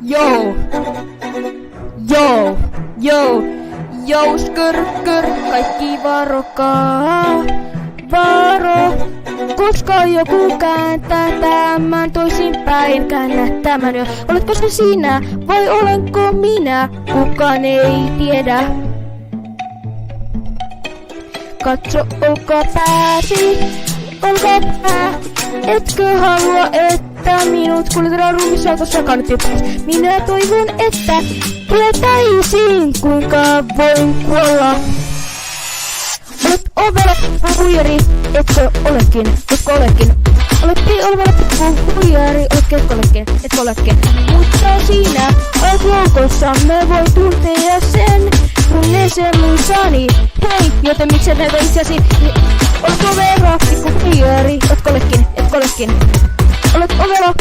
Joo. Joo. Joo. Joo, skr, kaikki varokaa. Varo, koska joku kääntää tämän toisinpäin, käännä tämän jo. Oletko se sinä vai olenko minä? Kukaan ei tiedä. Katso olkapääsi, olkapää. Etkö halua, että minut kuljetetaan ruumisautossa kannattipas? Minä toivon, että tietäisin, kuinka voin kuolla. Olet ovella huijari, etkö olekin, etkö olekin. Oletkin ovella huijari, etkö olekin. Mutta sinä olet joukossamme, voi tuntea sen, kun ne sen muissani. Hei, joten miksi näitä itseäsi? Olet ovella huijari, etkö olekin, etkö olekin. Olet ovella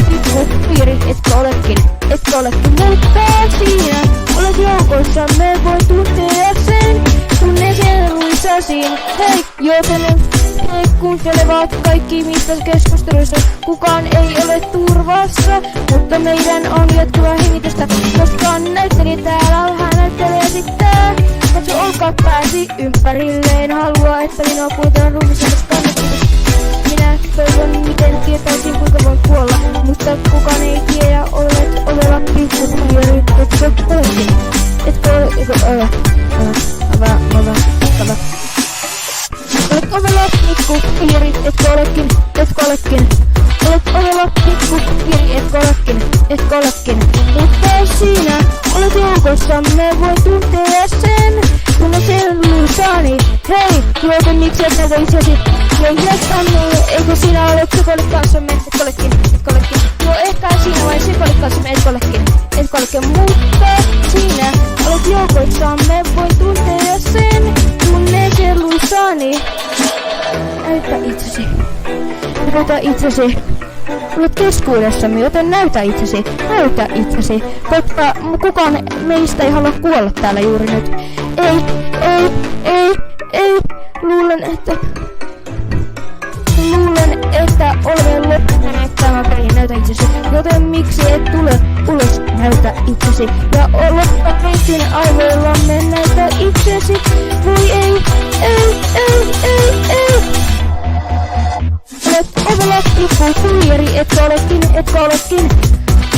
huijari, etkö olekin, etkö olekin. Mutta sinä olet joukossamme, voi tuntea sen, kun ne sen muissasi. Hei, joten he kuuntelevat kaikki mistä keskusteluista. Kukaan ei ole turvassa, mutta meidän on jatkuva hengitystä. Koska näytteli täällä alhaalla näyttelee esittää. Katso olkapääsi ympärilleen, haluaa että minua kuultaan ruumisautossa kannattipas. Minä toivon miten tietäisin kuinka voin kuolla, mutta kukaan ei tiedä. Olet ovella pikkuhuijari, etkö olekin, etkö ole. Olet ovella pikkuhuijari, etkö olekin, etkö olekin. Olet ovella pikkuhuijari, etkö olekin, etkö olekin. Mutta sinä olet joukossamme, voi tuntea sen, kun ne sen luusani. Hei, joten miksi et näitä itseäsi? Jättämme, eikö sinä ole sekoilikaassamme, etkö olekin, etkö olekin. No ehkä sinä vain sekoilikaassamme, etkö olekin, etkö olekin. Mutta sinä olet joukoissamme, voi tuntea sen, kun ne sen luusani. Näytä itsesi. Näytä itsesi. Olet keskuudessamme, joten näytä itsesi. Näytä itsesi. Koska kukaan meistä ei halua kuolla täällä juuri nyt. Ei. Luulen, että olemme loppuneet tämän pelin. Näytä itsesi. Joten miksi et tule ulos? Näytä itsesi. Ja lopeta meitin aivoillamme. Näytä itsesi. Voi ei. Olet ovella pikkuhuijari, etkö olekin, etkö olekin.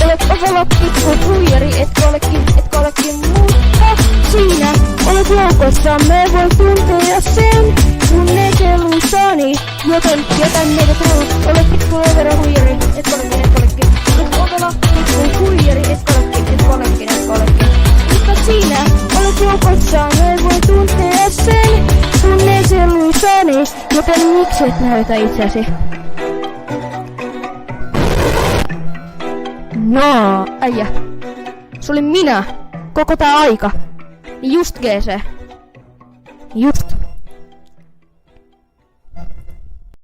Olet ovella pikkuhuijari, etkö olekin, etkö olekin. Mutta sinä olet joukossamme, voi tuntea sen, kun ne kelluissani. Joten jätän meitä tulla. Olet pikkuhuijari, etkö olekin, etkö olekin. Olet ovella pikkuhuijari, etkö olekin, etkö olekin, etkö olekin. Mutta sinä olet joukossamme, voi tuntea sen, kun ne kelluissani. Joten miksi et näytä itseäsi? No, äijä. Se oli minä. Koko tää aika. Just GC. Just.